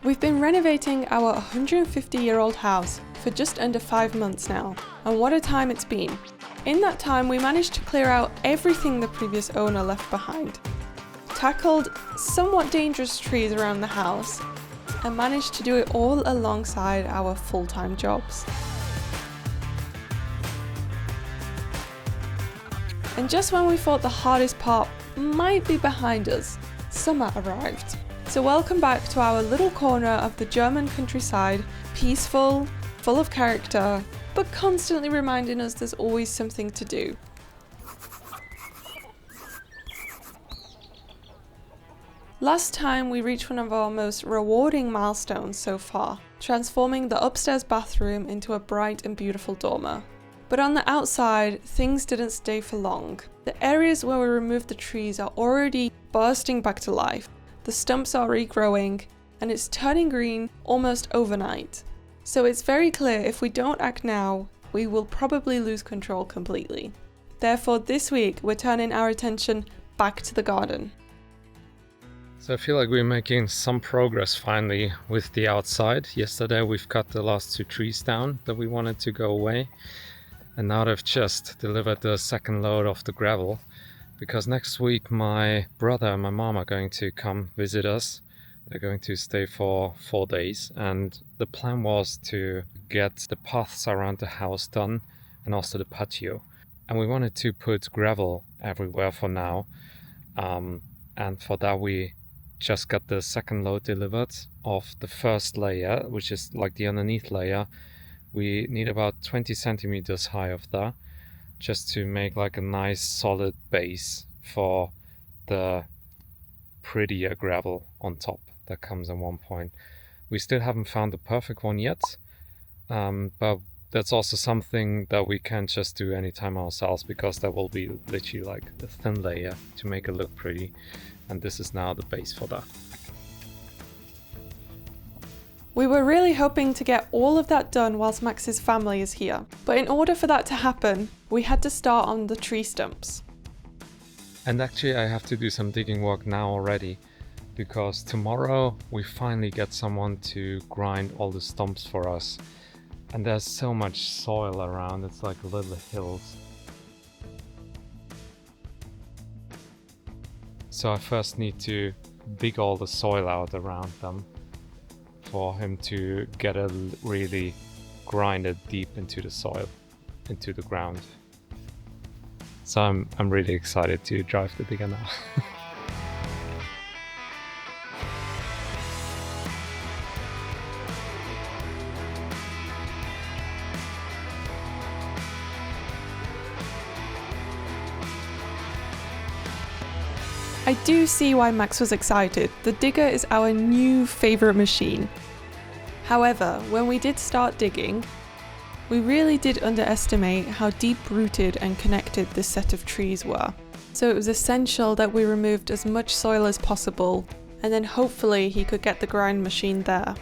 We've been renovating our 150-year-old house for just under 5 months now, and what a time it's been. In that time, we managed to clear out everything the previous owner left behind, tackled somewhat dangerous trees around the house, and managed to do it all alongside our full-time jobs. And just when we thought the hardest part might be behind us, summer arrived. So welcome back to our little corner of the German countryside, peaceful, full of character, but constantly reminding us there's always something to do. Last time we reached one of our most rewarding milestones so far, transforming the upstairs bathroom into a bright and beautiful dormer. But on the outside, things didn't stay for long. The areas where we removed the trees are already bursting back to life. The stumps are regrowing, and it's turning green almost overnight. So it's very clear if we don't act now, we will probably lose control completely. Therefore, this week we're turning our attention back to the garden. So I feel like we're making some progress finally with the outside. Yesterday we've cut the last 2 trees down that we wanted to go away. And now they've just delivered the second load of the gravel. Because next week my brother and my mom are going to come visit us. They're going to stay for 4 days. And the plan was to get the paths around the house done and also the patio. And we wanted to put gravel everywhere for now. And for that we just got the second load delivered of the first layer, which is like the underneath layer. We need about 20 centimeters high of that, just to make like a nice solid base for the prettier gravel on top that comes at one point. We still haven't found the perfect one yet, but that's also something that we can't just do anytime ourselves, because that will be literally like a thin layer to make it look pretty. And this is now the base for that. We were really hoping to get all of that done whilst Max's family is here, but in order for that to happen, we had to start on the tree stumps. And actually I have to do some digging work now already, because tomorrow we finally get someone to grind all the stumps for us. And there's so much soil around, it's like little hills. So I first need to dig all the soil out around them for him to get it really grinded deep into the soil, into the ground. So I'm really excited to drive the digger now. I do see why Max was excited. The digger is our new favourite machine. However, when we did start digging, we really did underestimate how deep-rooted and connected this set of trees were. So it was essential that we removed as much soil as possible, and then hopefully he could get the grind machine there.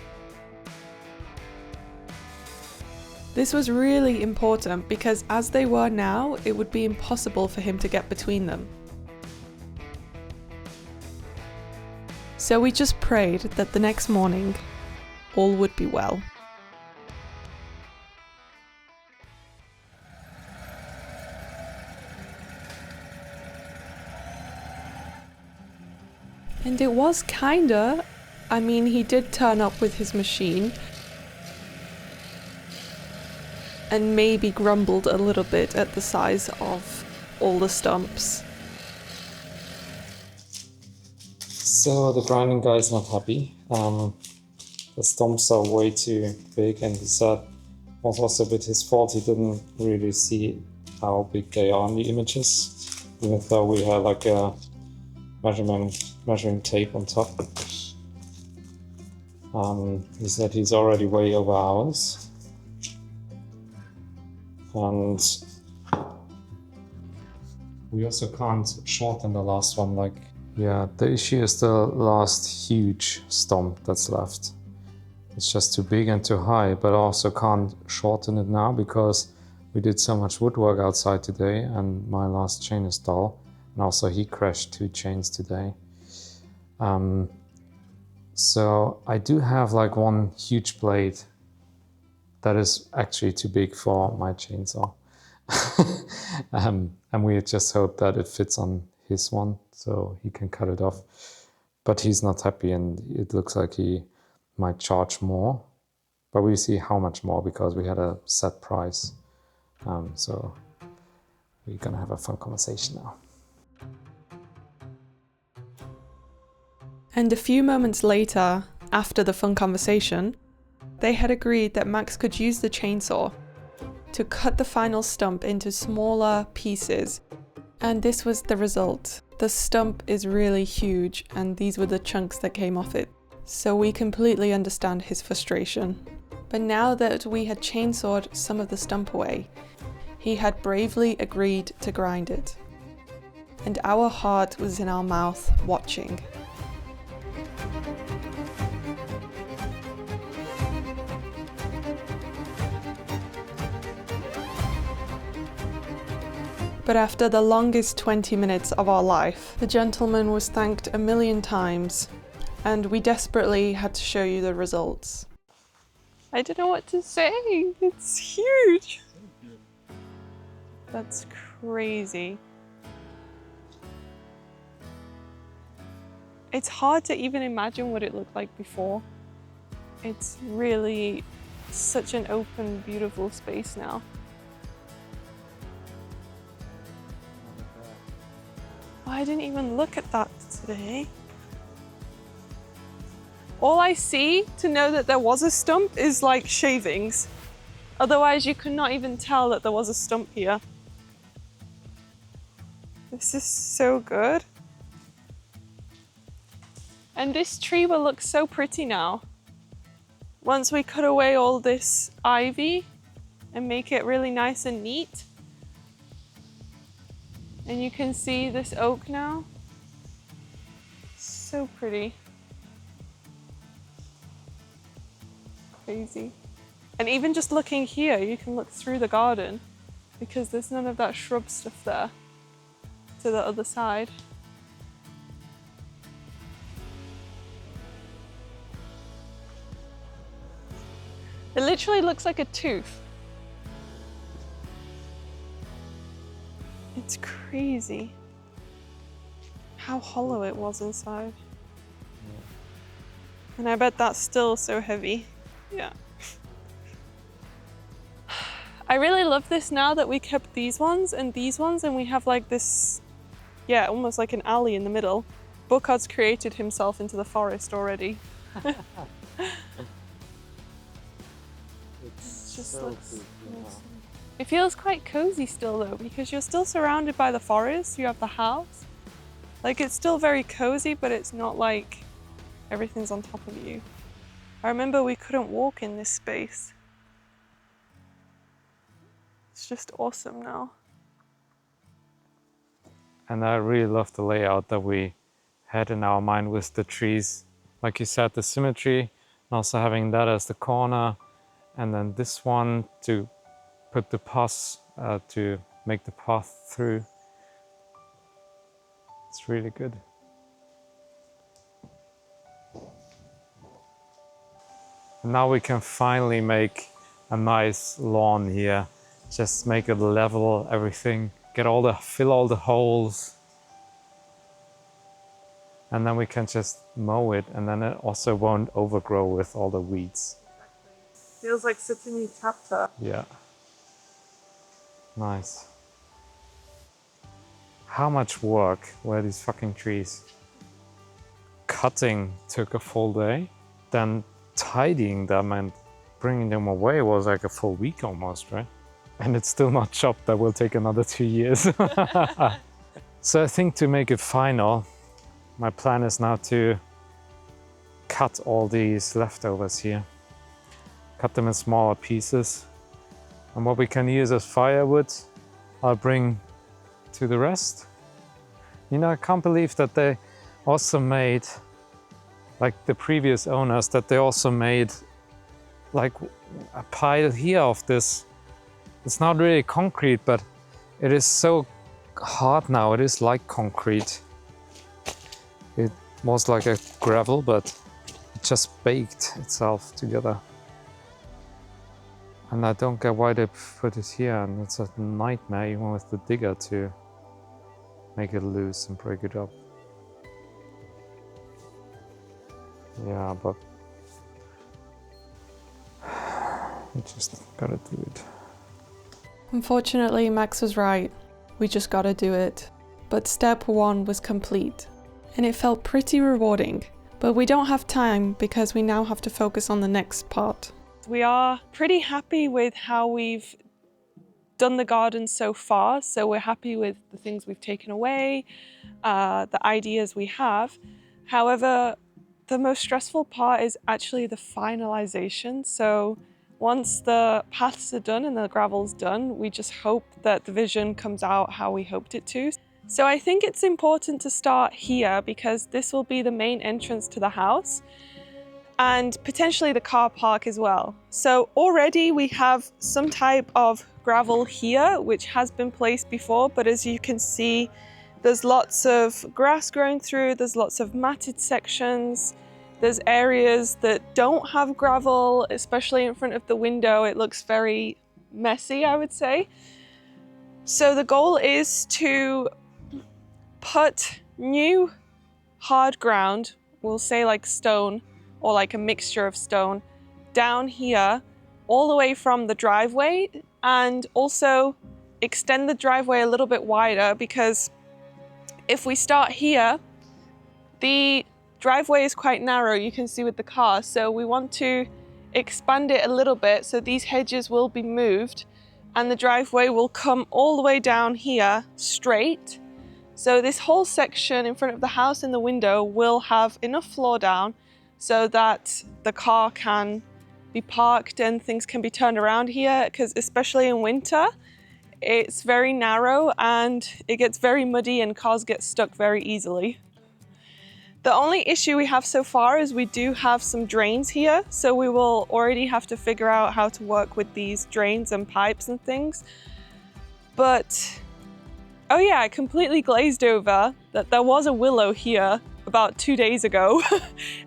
This was really important because as they were now, it would be impossible for him to get between them. So we just prayed that the next morning, all would be well. And it was kinda, I mean, he did turn up with his machine and maybe grumbled a little bit at the size of all the stumps. So the grinding guy is not happy. The stumps are way too big, and he said it was also a bit his fault. He didn't really see how big they are in the images, even though we had like a measuring tape on top. He said he's already way over ours. And we also can't shorten the last one. Like, yeah, the issue is the last huge stump that's left. It's just too big and too high, but I also can't shorten it now because we did so much woodwork outside today and my last chain is dull. And also he crashed 2 chains today. So I do have like one huge blade that is actually too big for my chainsaw. And we just hope that it fits on his one so he can cut it off. But he's not happy and it looks like he might charge more. But we see how much more because we had a set price. So we're gonna have a fun conversation now. And a few moments later, after the fun conversation, they had agreed that Max could use the chainsaw to cut the final stump into smaller pieces. And this was the result. The stump is really huge and these were the chunks that came off it. So we completely understand his frustration. But now that we had chainsawed some of the stump away, he had bravely agreed to grind it. And our heart was in our mouth watching. But after the longest 20 minutes of our life, the gentleman was thanked a million times, and we desperately had to show you the results. I don't know what to say, it's huge! That's crazy. It's hard to even imagine what it looked like before. It's really such an open, beautiful space now. I didn't even look at that today. All I see to know that there was a stump is like shavings. Otherwise you could not even tell that there was a stump here. This is so good. And this tree will look so pretty now. Once we cut away all this ivy and make it really nice and neat. And you can see this oak now. So pretty. Crazy. And even just looking here, you can look through the garden because there's none of that shrub stuff there to the other side. It literally looks like a tooth. It's crazy how hollow it was inside. And I bet that's still so heavy. Yeah. I really love this now that we kept these ones and we have like this, yeah, almost like an alley in the middle. Burkhard's created himself into the forest already. It's just so looks cool. awesome. It feels quite cozy still though, because you're still surrounded by the forest, you have the house. Like it's still very cozy, but it's not like everything's on top of you. I remember we couldn't walk in this space. It's just awesome now. And I really love the layout that we had in our mind with the trees. Like you said, the symmetry, and also having that as the corner, and then this one to put the paths, to make the path through. It's really good. And now we can finally make a nice lawn here. Just make it level, everything. Fill all the holes. And then we can just mow it, and then it also won't overgrow with all the weeds. Exactly. Feels like such a new chapter. Yeah. Nice. How much work were these fucking trees? Cutting took a full day. Then tidying them and bringing them away was like a full week almost, right? And it's still not chopped. That will take another 2 years. So I think to make it final, my plan is now to cut all these leftovers here. Cut them in smaller pieces. And what we can use as firewood, I'll bring to the rest. You know, I can't believe that they also made, like the previous owners, that they also made like a pile here of this. It's not really concrete, but it is so hard now. It is like concrete. It was like a gravel, but it just baked itself together. And I don't get why they put it here, and it's a nightmare even with the digger to make it loose and break it up. Yeah, but we just gotta do it. Unfortunately, Max was right. We just gotta do it. But step 1 was complete, and it felt pretty rewarding. But we don't have time because we now have to focus on the next part. We are pretty happy with how we've done the garden so far. So we're happy with the things we've taken away, the ideas we have. However, the most stressful part is actually the finalization. So once the paths are done and the gravel's done, we just hope that the vision comes out how we hoped it to. So I think it's important to start here because this will be the main entrance to the house and potentially the car park as well. So already we have some type of gravel here, which has been placed before, but as you can see, there's lots of grass growing through, there's lots of matted sections, there's areas that don't have gravel, especially in front of the window. It looks very messy, I would say. So the goal is to put new hard ground, we'll say like stone or like a mixture of stone, down here all the way from the driveway, and also extend the driveway a little bit wider, because if we start here, the driveway is quite narrow, you can see with the car, so we want to expand it a little bit so these hedges will be moved and the driveway will come all the way down here straight. So this whole section in front of the house and the window will have enough floor down so that the car can be parked and things can be turned around here, because especially in winter, it's very narrow and it gets very muddy and cars get stuck very easily. The only issue we have so far is we do have some drains here, so we will already have to figure out how to work with these drains and pipes and things. But, oh yeah, I completely glazed over that there was a willow here about 2 days ago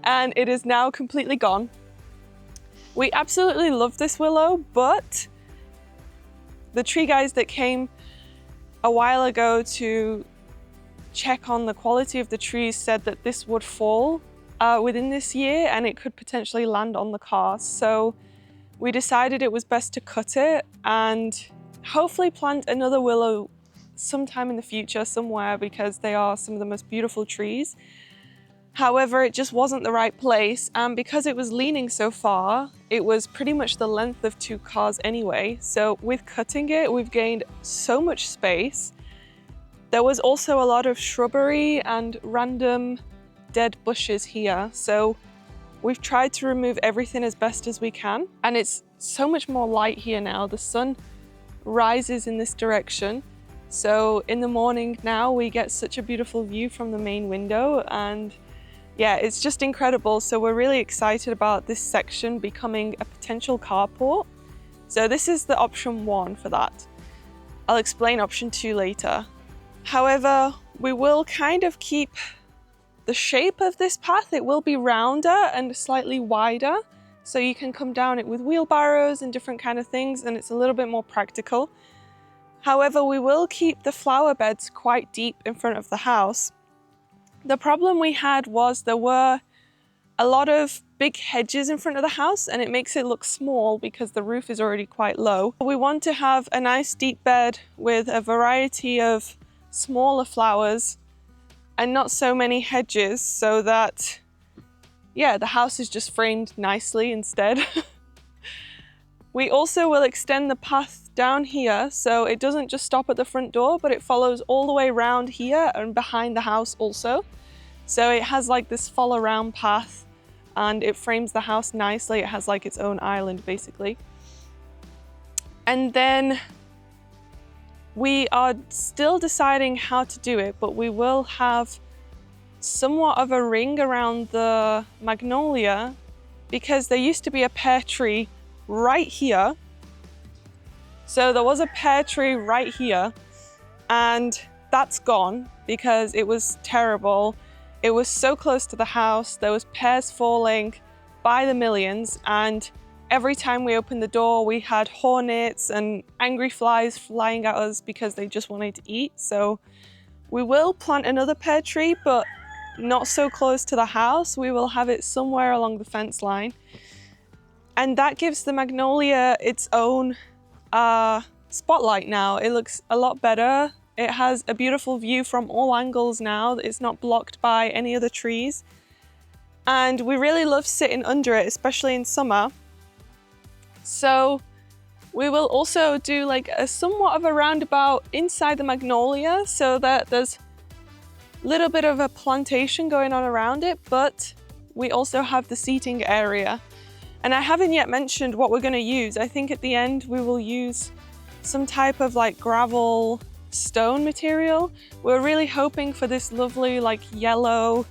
and it is now completely gone. We absolutely love this willow, but the tree guys that came a while ago to check on the quality of the trees said that this would fall within this year and it could potentially land on the car. So we decided it was best to cut it and hopefully plant another willow sometime in the future somewhere, because they are some of the most beautiful trees. However, it just wasn't the right place, and because it was leaning so far, it was pretty much the length of 2 cars anyway. So with cutting it, we've gained so much space. There was also a lot of shrubbery and random dead bushes here. So we've tried to remove everything as best as we can. And it's so much more light here now. The sun rises in this direction. So in the morning now, we get such a beautiful view from the main window, and yeah, it's just incredible. So we're really excited about this section becoming a potential carport. So this is the option 1 for that. I'll explain option 2 later. However, we will kind of keep the shape of this path. It will be rounder and slightly wider, so you can come down it with wheelbarrows and different kind of things, and it's a little bit more practical. However, we will keep the flower beds quite deep in front of the house. The problem we had was there were a lot of big hedges in front of the house, and it makes it look small because the roof is already quite low. We want to have a nice deep bed with a variety of smaller flowers and not so many hedges, so that, yeah, the house is just framed nicely instead. We also will extend the path down here, so it doesn't just stop at the front door, but it follows all the way around here and behind the house also. So it has like this follow around path and it frames the house nicely. It has like its own island basically. And then we are still deciding how to do it, but we will have somewhat of a ring around the magnolia, because there used to be a pear tree right here. So there was a pear tree right here, and that's gone because it was terrible. It was so close to the house, there was pears falling, by the millions, and every time we opened the door, we had hornets and angry flies flying at us because they just wanted to eat. So we will plant another pear tree, but not so close to the house. We will have it somewhere along the fence line. And that gives the magnolia its own spotlight now. It looks a lot better. It has a beautiful view from all angles now. It's not blocked by any other trees. And we really love sitting under it, especially in summer. So we will also do like a somewhat of a roundabout inside the magnolia so that there's a little bit of a plantation going on around it, but we also have the seating area. And I haven't yet mentioned what we're going to use. I think at the end we will use some type of like gravel stone material. We're really hoping for this lovely like yellow,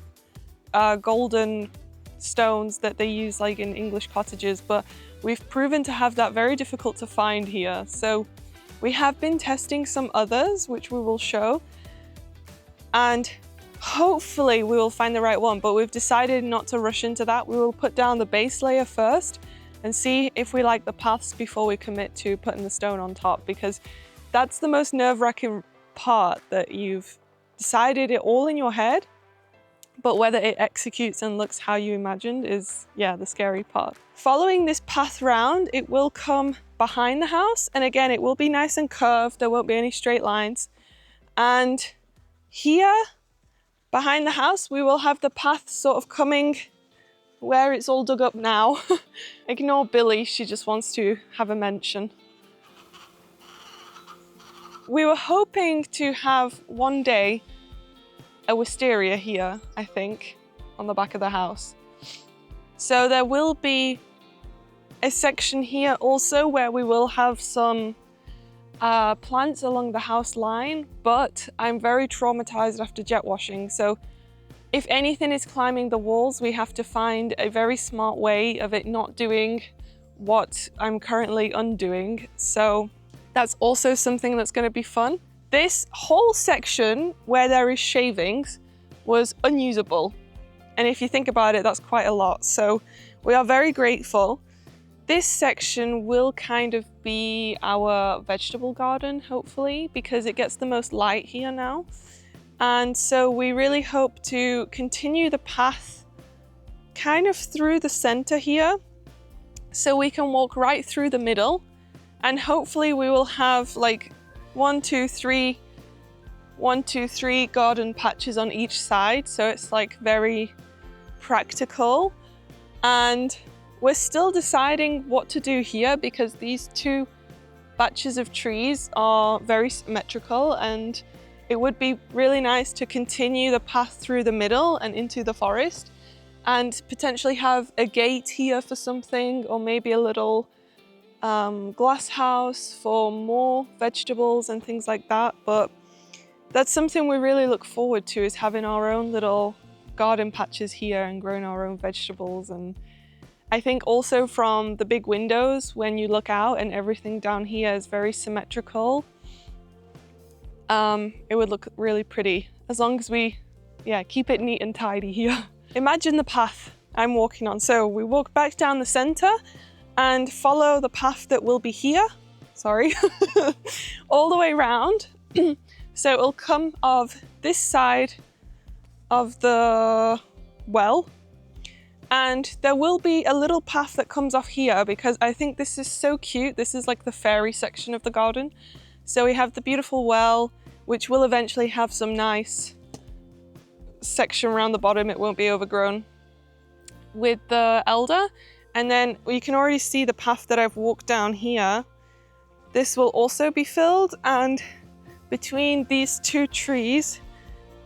golden stones that they use like in English cottages, but we've proven to have that very difficult to find here. So we have been testing some others, which we will show, and hopefully we will find the right one, but we've decided not to rush into that. We will put down the base layer first and see if we like the paths before we commit to putting the stone on top, because that's the most nerve-wracking part, that you've decided it all in your head, but whether it executes and looks how you imagined is, yeah, the scary part. Following this path round, it will come behind the house. And again, it will be nice and curved. There won't be any straight lines. And here behind the house, we will have the path sort of coming where it's all dug up now. Ignore Billy, she just wants to have a mention. We were hoping to have one day a wisteria here, I think, on the back of the house. So there will be a section here also where we will have some plants along the house line, but I'm very traumatized after jet washing. So if anything is climbing the walls, we have to find a very smart way of it not doing what I'm currently undoing. So that's also something that's going to be fun. This whole section where there is shavings was unusable. And if you think about it, that's quite a lot. So we are very grateful. This section will kind of be our vegetable garden, hopefully, because it gets the most light here now. And so we really hope to continue the path kind of through the center here, so we can walk right through the middle. And hopefully we will have like 1, 2, 3 garden patches on each side. So it's like very practical. And we're still deciding what to do here, because these two batches of trees are very symmetrical, and it would be really nice to continue the path through the middle and into the forest, and potentially have a gate here for something, or maybe a little glass house for more vegetables and things like that. But that's something we really look forward to, is having our own little garden patches here and growing our own vegetables. And I think also from the big windows, when you look out and everything down here is very symmetrical, it would look really pretty, as long as we keep it neat and tidy here. Imagine the path I'm walking on. So we walk back down the center and follow the path that will be here, all the way around. So it will come of this side of the well, and there will be a little path that comes off here, because I think this is so cute. This is like the fairy section of the garden. So we have the beautiful well, which will eventually have some nice section around the bottom. It won't be overgrown with the elder. And then you can already see the path that I've walked down here. This will also be filled, and between these two trees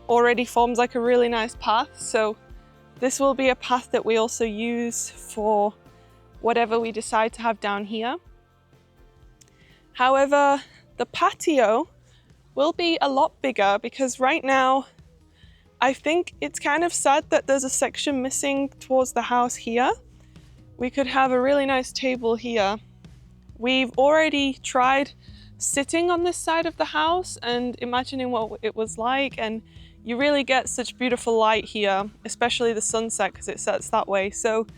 already forms like a really nice path. So this will be a path that we also use for whatever we decide to have down here. However, the patio will be a lot bigger, because right now I think it's kind of sad that there's a section missing towards the house here. We could have a really nice table here. We've already tried sitting on this side of the house and imagining what it was like, and you really get such beautiful light here, especially the sunset, because it sets that way. So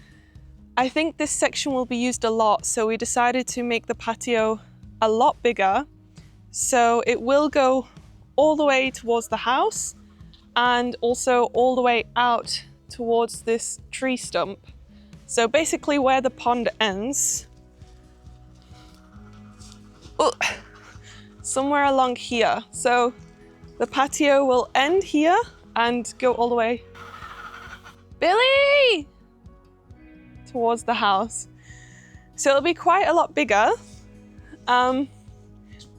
I think this section will be used a lot, so we decided to make the patio a lot bigger. So it will go all the way towards the house and also all the way out towards this tree stump. So basically where the pond ends, somewhere along here. So the patio will end here and go all the way, Billy, towards the house. So it'll be quite a lot bigger,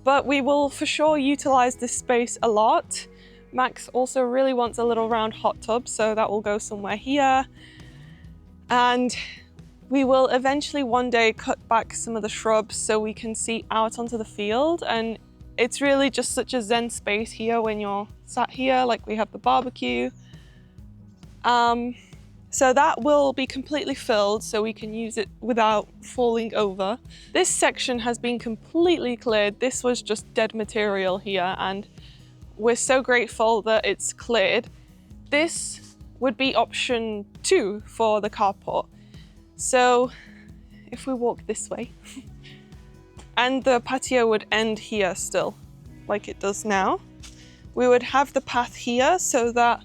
but we will for sure utilize this space a lot. Max also really wants a little round hot tub, so that will go somewhere here. And we will eventually one day cut back some of the shrubs so we can see out onto the field. And it's really just such a zen space here when you're sat here, like we have the barbecue. So that will be completely filled so we can use it without falling over. This section has been completely cleared. This was just dead material here, and we're so grateful that it's cleared. This would be option 2 for the carport. So if we walk this way, and the patio would end here still, like it does now. We would have the path here so that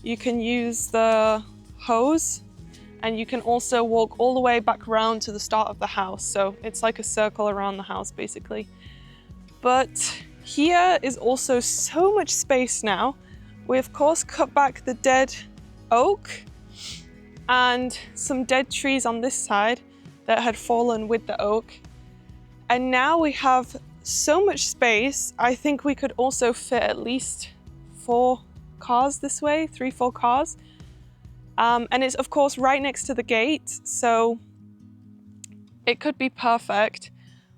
you can use the hose, and you can also walk all the way back around to the start of the house. So it's like a circle around the house basically. But here is also so much space now. We of course cut back the dead oak and some dead trees on this side that had fallen with the oak. And now we have so much space. I think we could also fit at least 4 cars this way, 3-4 cars. And it's of course right next to the gate, so it could be perfect.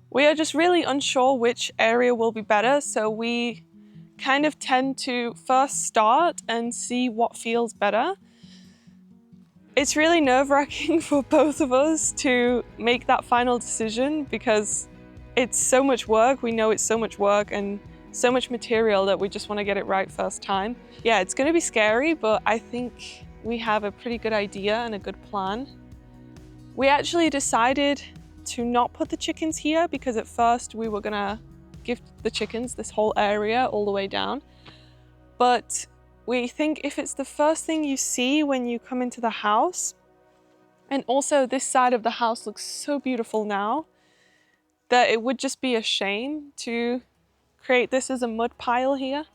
We are just really unsure which area will be better, so we kind of tend to first start and see what feels better. It's really nerve-wracking for both of us to make that final decision because it's so much work. We know it's so much work and so much material that we just want to get it right first time. Yeah, it's going to be scary, but I think we have a pretty good idea and a good plan. We actually decided to not put the chickens here because at first we were gonna give the chickens this whole area all the way down. But we think if it's the first thing you see when you come into the house, and also this side of the house looks so beautiful now, that it would just be a shame to create this as a mud pile here.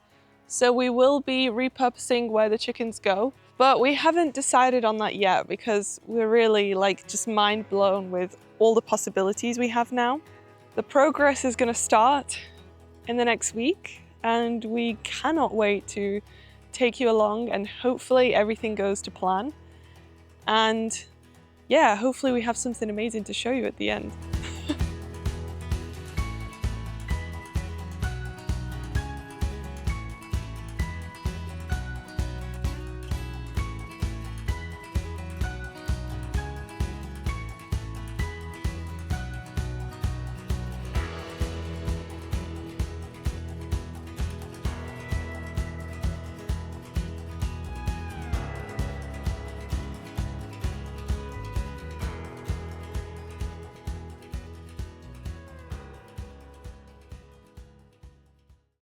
So we will be repurposing where the chickens go. But we haven't decided on that yet because we're really just mind blown with all the possibilities we have now. The progress is going to start in the next week, and we cannot wait to take you along, and hopefully everything goes to plan. And yeah, hopefully we have something amazing to show you at the end.